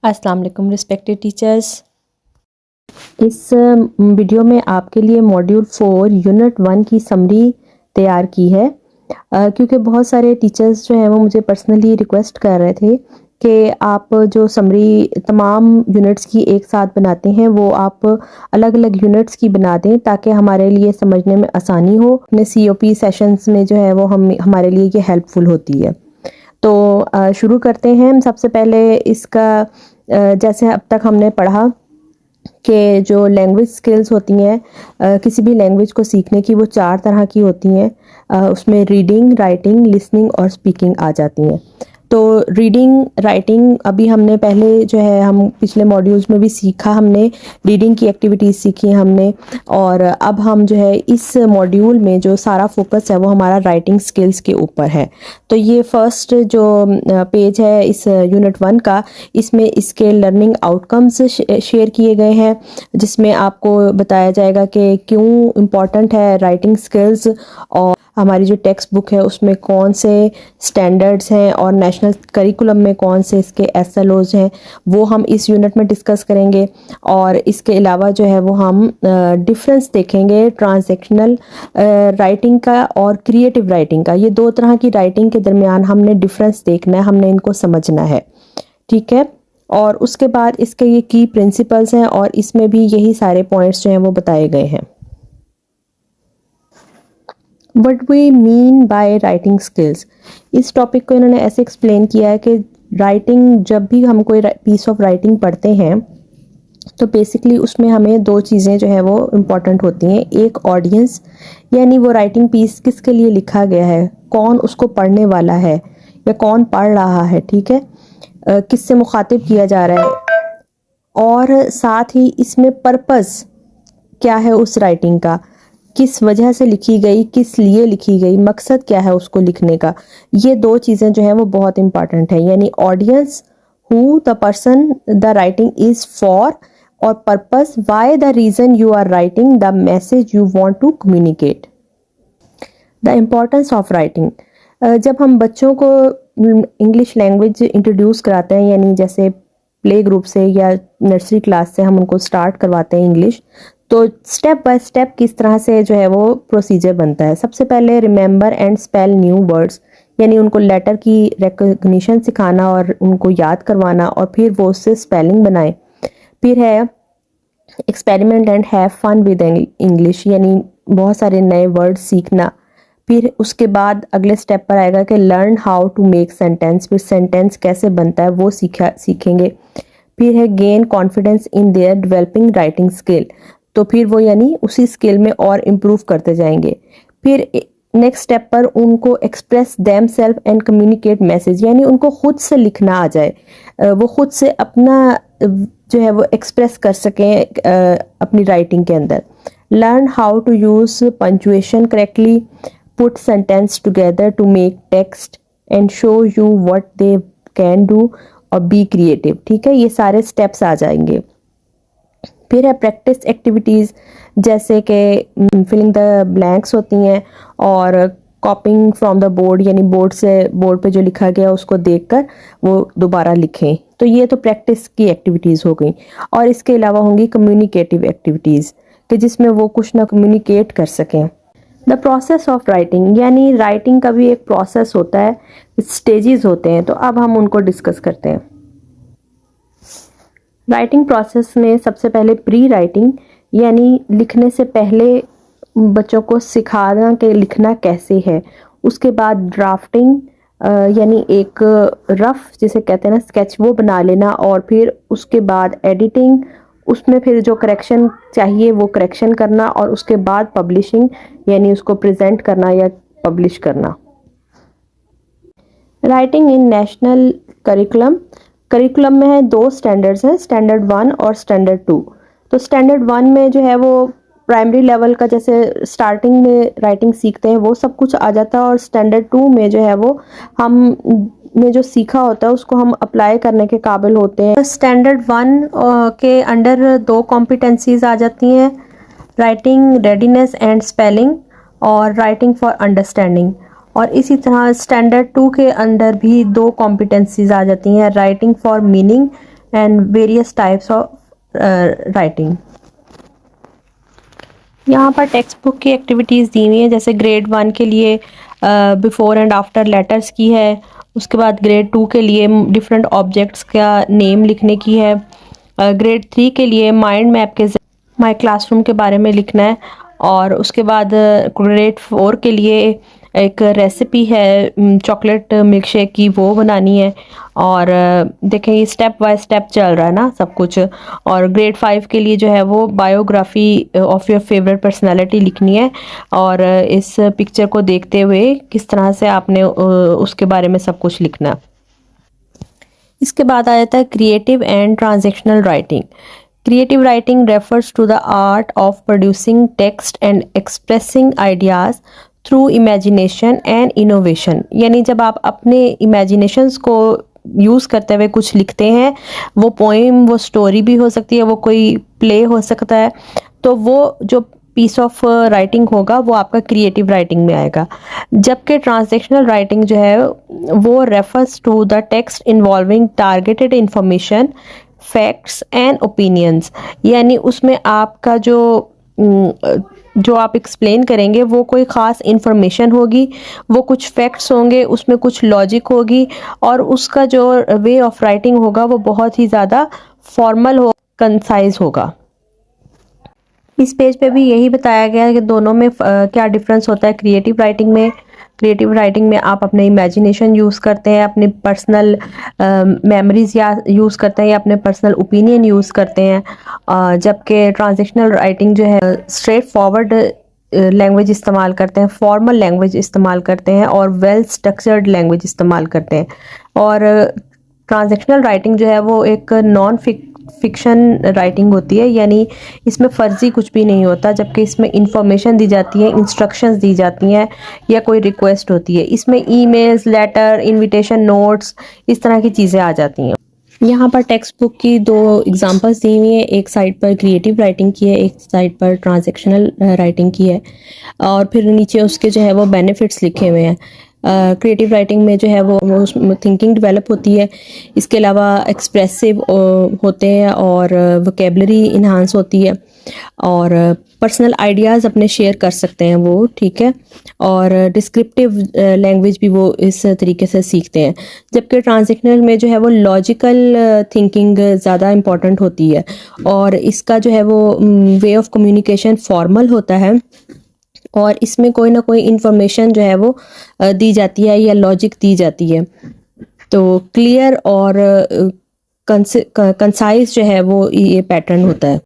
अस्सलाम वालेकुम respected teachers. इस वीडियो में आपके लिए मॉड्यूल 4 यूनिट 1 की समरी तैयार की है क्योंकि बहुत सारे टीचर्स जो हैं वो मुझे पर्सनली रिक्वेस्ट कर रहे थे कि आप जो समरी तमाम यूनिट्स की एक साथ बनाते हैं वो आप अलग अलग यूनिट्स की बना दें ताकि हमारे लिए समझने में आसानी हो। अपने COP सेशंस में जो है वो हमारे लिए ये हेल्पफुल होती है। तो शुरू करते हैं। सबसे पहले इसका जैसे अब तक हमने पढ़ा कि जो लैंग्वेज स्किल्स होती हैं किसी भी लैंग्वेज को सीखने की वो 4 तरह की होती हैं। उसमें रीडिंग, राइटिंग, लिसनिंग और स्पीकिंग आ जाती हैं। तो रीडिंग, राइटिंग अभी हमने पहले जो है हम पिछले मॉड्यूल्स में भी सीखा, हमने रीडिंग की एक्टिविटीज़ सीखी हमने। और अब हम जो है इस मॉड्यूल में जो सारा फोकस है वो हमारा राइटिंग स्किल्स के ऊपर है। तो ये फर्स्ट जो पेज है इस यूनिट 1 का, इसमें इसके लर्निंग आउटकम्स शेयर किए गए हैं जिसमें आपको बताया जाएगा कि क्यों इम्पॉर्टेंट है राइटिंग स्किल्स, और हमारी जो टेक्स्ट बुक है उसमें कौन से स्टैंडर्ड्स हैं और नेशनल करिकुलम में कौन से इसके SLOs हैं वो हम इस यूनिट में डिस्कस करेंगे। और इसके अलावा जो है वो हम डिफरेंस देखेंगे ट्रांजैक्शनल राइटिंग का और क्रिएटिव राइटिंग का। ये 2 तरह की राइटिंग के दरमियान हमने डिफरेंस देखना है, हमने इनको समझना है, ठीक है। और उसके बाद इसके ये की प्रिंसिपल्स हैं और इसमें भी यही सारे पॉइंट्स जो हैं वो बताए गए हैं। What we mean by writing skills, इस टॉपिक को इन्होंने ऐसे एक्सप्लेन किया है कि राइटिंग, जब भी हम कोई पीस ऑफ राइटिंग पढ़ते हैं तो बेसिकली उसमें हमें 2 चीज़ें जो है वो इम्पॉर्टेंट होती हैं। एक ऑडियंस, यानी वो राइटिंग पीस किसके लिए लिखा गया है, कौन उसको पढ़ने वाला है या कौन पढ़ रहा है, ठीक है, किससे मुखातिब किया जा रहा है। और साथ ही इसमें पर्पस क्या है उस राइटिंग का, किस वजह से लिखी गई, किस लिए लिखी गई, मकसद क्या है उसको लिखने का। ये 2 चीज़ें जो हैं वो बहुत इंपॉर्टेंट है, यानी audience, who the person the writing is for, और purpose, why the reason you are writing the message you want to communicate. The importance of writing, जब हम बच्चों को इंग्लिश लैंग्वेज इंट्रोड्यूस कराते हैं, यानी जैसे प्ले ग्रुप से या नर्सरी क्लास से हम उनको स्टार्ट करवाते हैं इंग्लिश, तो स्टेप बाय स्टेप किस तरह से जो है वो प्रोसीजर बनता है। सबसे पहले remember and spell new words, यानी उनको लेटर की रिकग्निशन सिखाना और उनको याद करवाना और फिर वो उससे स्पेलिंग बनाएं। फिर है experiment and have fun with English, यानी बहुत सारे नए वर्ड सीखना। फिर उसके बाद अगले स्टेप पर आएगा कि learn how to make sentence, फिर सेंटेंस कैसे बनता है वो सीखेंगे। फिर है gain confidence in their developing writing skill, तो फिर वो यानी उसी स्किल में और इम्प्रूव करते जाएंगे। फिर नेक्स्ट स्टेप पर उनको express them self and communicate message, यानी उनको खुद से लिखना आ जाए, वो खुद से अपना जो है वो एक्सप्रेस कर सकें अपनी राइटिंग के अंदर। Learn how to use punctuation correctly, put sentence together to make text and show you what they can do, और बी क्रिएटिव, ठीक है। ये सारे स्टेप्स आ जाएंगे। फिर है प्रैक्टिस एक्टिविटीज़, जैसे कि फिलिंग द ब्लैंक्स होती हैं और कॉपिंग फ्रॉम द बोर्ड, यानी बोर्ड पे जो लिखा गया उसको देखकर वो दोबारा लिखें। तो ये तो प्रैक्टिस की एक्टिविटीज़ हो गई। और इसके अलावा होंगी कम्युनिकेटिव एक्टिविटीज़ कि जिसमें वो कुछ ना कम्युनिकेट कर सकें। द प्रोसेस ऑफ राइटिंग, यानी राइटिंग का भी एक प्रोसेस होता है, स्टेजेस होते हैं, तो अब हम उनको डिस्कस करते हैं। राइटिंग प्रोसेस में सबसे पहले प्री राइटिंग, यानी लिखने से पहले बच्चों को सिखाना कि लिखना कैसे है। उसके बाद ड्राफ्टिंग, यानी एक रफ जिसे कहते हैं ना स्केच, वो बना लेना। और फिर उसके बाद एडिटिंग, उसमें फिर जो करेक्शन चाहिए वो करेक्शन करना। और उसके बाद पब्लिशिंग, यानी उसको प्रेजेंट करना या पब्लिश करना। राइटिंग इन नेशनल करिकुलम में है 2 स्टैंडर्ड्स हैं, स्टैंडर्ड 1 और स्टैंडर्ड 2। तो स्टैंडर्ड 1 में जो है वो प्राइमरी लेवल का जैसे स्टार्टिंग में राइटिंग सीखते हैं वो सब कुछ आ जाता है, और स्टैंडर्ड 2 में जो है वो हम ने जो सीखा होता है उसको हम अप्लाई करने के काबिल होते हैं। स्टैंडर्ड 1 के अंडर 2 कॉम्पिटेंसीज आ जाती हैं, राइटिंग रेडीनेस एंड स्पेलिंग और राइटिंग फॉर अंडरस्टैंडिंग। और इसी तरह स्टैंडर्ड 2 के अंदर भी 2 कॉम्पिटेंसीज आ जाती हैं, writing for meaning and various types of writing. यहाँ पर टेक्स्ट बुक की एक्टिविटीज़ दी हुई हैं, जैसे ग्रेड 1 के लिए बिफोर एंड आफ्टर लेटर्स की है, उसके बाद ग्रेड 2 के लिए डिफरेंट ऑब्जेक्ट्स का नेम लिखने की है, ग्रेड 3 के लिए माइंड मैप के माई क्लासरूम के बारे में लिखना है, और उसके बाद ग्रेड 4 के लिए एक रेसिपी है चॉकलेट मिल्क शेक की, वो बनानी है। और देखें ये स्टेप बाय स्टेप चल रहा है ना सब कुछ। और ग्रेड 5 के लिए जो है वो biography of your favourite personality लिखनी है, और इस पिक्चर को देखते हुए किस तरह से आपने उसके बारे में सब कुछ लिखना। इसके बाद आ जाता है creative and transactional writing. Creative writing refers to the art of producing text and expressing ideas through imagination and innovation। यानी जब आप अपने imaginations को यूज़ करते हुए कुछ लिखते हैं, वो पोइम, वो स्टोरी भी हो सकती है, वो कोई प्ले हो सकता है, तो वो जो पीस ऑफ राइटिंग होगा वो आपका क्रिएटिव राइटिंग में आएगा। जबकि ट्रांसलेशनल राइटिंग जो है वो refers to the text involving targeted information, facts and opinions. यानी उसमें आपका जो आप एक्सप्लेन करेंगे वो कोई ख़ास इंफॉर्मेशन होगी, वो कुछ फैक्ट्स होंगे, उसमें कुछ लॉजिक होगी, और उसका जो वे ऑफ राइटिंग होगा वो बहुत ही ज़्यादा फॉर्मल हो, कंसाइज होगा। इस पेज पे भी यही बताया गया है कि दोनों में क्या डिफरेंस होता है। क्रिएटिव राइटिंग में आप अपने इमेजिनेशन यूज़ करते हैं, अपनी पर्सनल मेमोरीज या यूज़ करते हैं, या अपने पर्सनल ओपिनियन यूज़ करते हैं, जबकि ट्रांजैक्शनल राइटिंग जो है स्ट्रेट फॉरवर्ड लैंग्वेज इस्तेमाल करते हैं, फॉर्मल लैंग्वेज इस्तेमाल करते हैं, और वेल स्ट्रक्चर्ड लैंग्वेज इस्तेमाल करते हैं। और ट्रांजैक्शनल राइटिंग जो है वो एक नॉन फिक्शन राइटिंग होती है, यानी इसमें फर्जी कुछ भी नहीं होता, जबकि इसमें इंफॉर्मेशन दी जाती है, इंस्ट्रक्शंस दी जाती हैं, या कोई रिक्वेस्ट होती है। इसमें ईमेल्स, लेटर, इनविटेशन नोट्स, इस तरह की चीज़ें आ जाती हैं। यहाँ पर टेक्स्ट बुक की दो एग्जांपल्स दी हुई हैं, एक साइड पर क्रिएटिव राइटिंग की है, एक साइड पर ट्रांजैक्शनल राइटिंग की है, और फिर नीचे उसके जो है वो बेनिफिट्स लिखे हुए हैं। क्रिएटिव राइटिंग में जो है वो उसमें थिंकिंग डेवलप होती है, इसके अलावा एक्सप्रेसिव होते हैं, और वोकेबलरी इन्हांस होती है, और पर्सनल आइडियाज़ अपने शेयर कर सकते हैं वो, ठीक है, और डिस्क्रिप्टिव लैंग्वेज भी वो इस तरीके से सीखते हैं। जबकि ट्रांजैक्शनल में जो है वो लॉजिकल थिंकिंग ज़्यादा इम्पॉर्टेंट होती है, और इसका जो है वो वे ऑफ कम्युनिकेशन फॉर्मल होता है, और इसमें कोई ना कोई इंफॉर्मेशन जो है वो दी जाती है या लॉजिक दी जाती है। तो क्लियर और कंसाइज जो है वो ये पैटर्न होता है।